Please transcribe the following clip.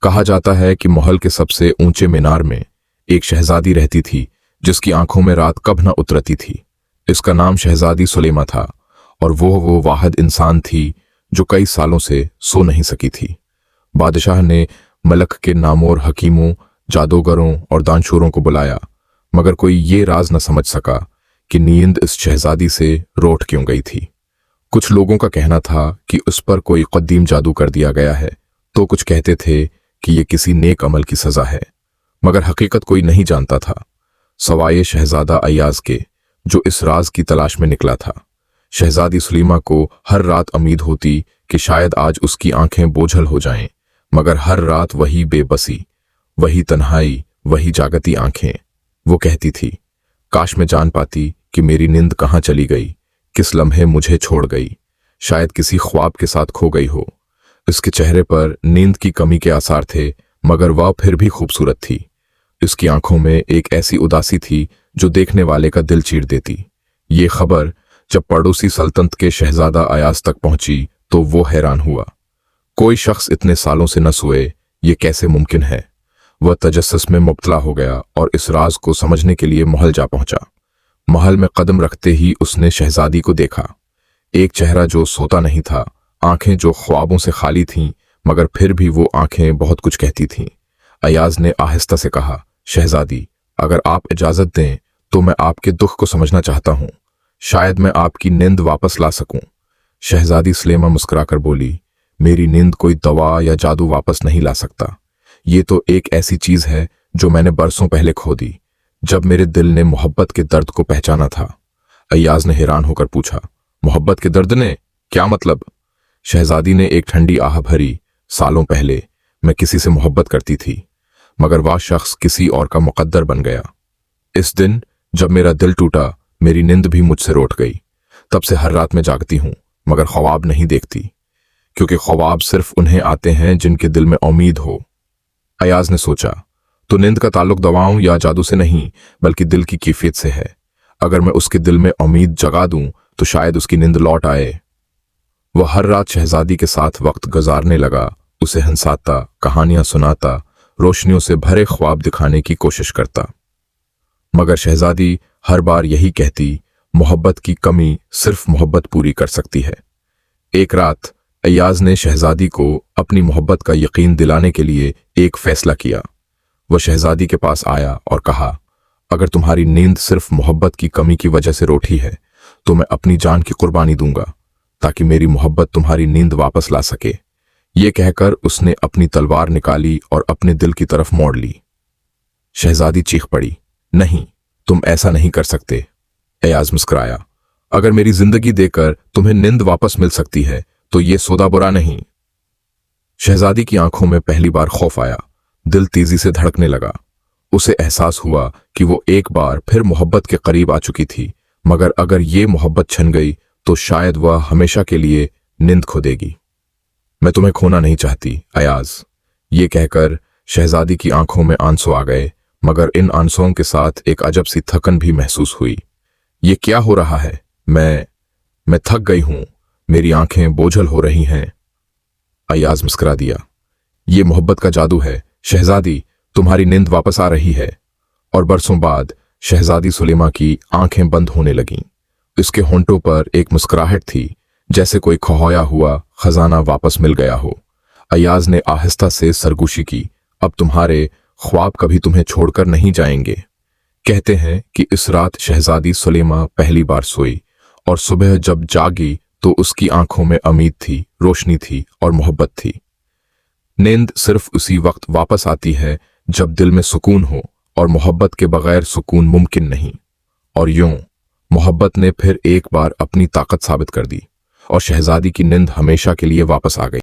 कहा जाता है कि महल के सबसे ऊंचे मीनार में एक शहजादी रहती थी जिसकी आंखों में रात कब न उतरती थी। इसका नाम शहजादी सुलेमा था और वो वाहिद इंसान थी जो कई सालों से सो नहीं सकी थी। बादशाह ने मलक के नामोर हकीमों, जादूगरों और दानशूरों को बुलाया, मगर कोई ये राज न समझ सका कि नींद इस शहजादी से रोट क्यों गई थी। कुछ लोगों का कहना था कि उस पर कोई कदीम जादू कर दिया गया है, तो कुछ कहते थे कि ये किसी नेक अमल की सजा है, मगर हकीकत कोई नहीं जानता था सवाए शहजादा अय्याज के, जो इस राज की तलाश में निकला था। शहजादी सुलेमा को हर रात उम्मीद होती कि शायद आज उसकी आंखें बोझल हो जाएं, मगर हर रात वही बेबसी, वही तन्हाई, वही जागती आंखें। वो कहती थी, काश मैं जान पाती कि मेरी नींद कहाँ चली गई, किस लम्हे मुझे छोड़ गई, शायद किसी ख्वाब के साथ खो गई हो। इसके चेहरे पर नींद की कमी के आसार थे, मगर वह फिर भी खूबसूरत थी। इसकी आंखों में एक ऐसी उदासी थी जो देखने वाले का दिल चीर देती। ये खबर जब पड़ोसी सल्तनत के शहजादा अयाज तक पहुंची तो वो हैरान हुआ। कोई शख्स इतने सालों से न सोए, ये कैसे मुमकिन है। वह तजस्सुस में मुब्तला हो गया और इस राज को समझने के लिए महल जा पहुंचा। महल में कदम रखते ही उसने शहजादी को देखा। एक चेहरा जो सोता नहीं था, आंखें जो ख्वाबों से खाली थीं, मगर फिर भी वो आंखें बहुत कुछ कहती थीं। अयाज ने आहिस्ता से कहा, शहजादी, अगर आप इजाजत दें तो मैं आपके दुख को समझना चाहता हूं। शायद मैं आपकी नींद वापस ला सकूं। शहजादी सुलेमा मुस्कुराकर बोली, मेरी नींद कोई दवा या जादू वापस नहीं ला सकता। ये तो एक ऐसी चीज है जो मैंने बरसों पहले खो दी, जब मेरे दिल ने मोहब्बत के दर्द को पहचाना था। अय्याज ने हैरान होकर पूछा, मोहब्बत के दर्द ने? क्या मतलब? शहजादी ने एक ठंडी आह भरी, सालों पहले मैं किसी से मोहब्बत करती थी, मगर वह शख्स किसी और का मुकद्दर बन गया। इस दिन जब मेरा दिल टूटा, मेरी नींद भी मुझसे रोट गई। तब से हर रात मैं जागती हूं, मगर ख्वाब नहीं देखती, क्योंकि ख्वाब सिर्फ उन्हें आते हैं जिनके दिल में उम्मीद हो। अयाज ने सोचा, तो नींद का ताल्लुक दवाओं या जादू से नहीं, बल्कि दिल की कैफियत से है। अगर मैं उसके दिल में उम्मीद जगा दूं तो शायद उसकी नींद लौट आए। वह हर रात शहजादी के साथ वक्त गुजारने लगा, उसे हंसाता, कहानियां सुनाता, रोशनियों से भरे ख्वाब दिखाने की कोशिश करता। मगर शहजादी हर बार यही कहती, मोहब्बत की कमी सिर्फ मोहब्बत पूरी कर सकती है। एक रात अय्याज ने शहजादी को अपनी मोहब्बत का यकीन दिलाने के लिए एक फैसला किया। वह शहजादी के पास आया और कहा, अगर तुम्हारी नींद सिर्फ मोहब्बत की कमी की वजह से रोटी है तो मैं अपनी जान की कुर्बानी दूंगा, ताकि मेरी मोहब्बत तुम्हारी नींद वापस ला सके। ये कहकर उसने अपनी तलवार निकाली और अपने दिल की तरफ मोड़ ली। शहजादी चीख पड़ी, नहीं, तुम ऐसा नहीं कर सकते। अय्याज मुस्कुराया, अगर मेरी जिंदगी देकर तुम्हें नींद वापस मिल सकती है तो ये सौदा बुरा नहीं। शहजादी की आंखों में पहली बार खौफ आया, दिल तेजी से धड़कने लगा। उसे एहसास हुआ कि वो एक बार फिर मोहब्बत के करीब आ चुकी थी, मगर अगर ये मोहब्बत छिन गई तो शायद वह हमेशा के लिए नींद खो देगी। मैं तुम्हें खोना नहीं चाहती अयाज। ये कहकर शहजादी की आंखों में आंसू आ गए, मगर इन आंसुओं के साथ एक अजब सी थकन भी महसूस हुई। ये क्या हो रहा है? मैं थक गई हूं, मेरी आंखें बोझल हो रही हैं। अय्याज मुस्कुरा दिया, ये मोहब्बत का जादू है शहजादी, तुम्हारी नींद वापस आ रही है। और बरसों बाद शहजादी सुलेमा की आंखें बंद होने लगीं। उसके होंठों पर एक मुस्कुराहट थी, जैसे कोई खोया हुआ खजाना वापस मिल गया हो। अय्याज ने आहिस्ता से सरगोशी की, अब तुम्हारे ख्वाब कभी तुम्हें छोड़कर नहीं जाएंगे। कहते हैं कि इस रात शहजादी सुलेमा पहली बार सोई और सुबह जब जागी तो उसकी आंखों में उम्मीद थी, रोशनी थी और मोहब्बत थी। नींद सिर्फ उसी वक्त वापस आती है जब दिल में सुकून हो, और मोहब्बत के बगैर सुकून मुमकिन नहीं। और यूं मोहब्बत ने फिर एक बार अपनी ताकत साबित कर दी और शहजादी की नींद हमेशा के लिए वापस आ गई।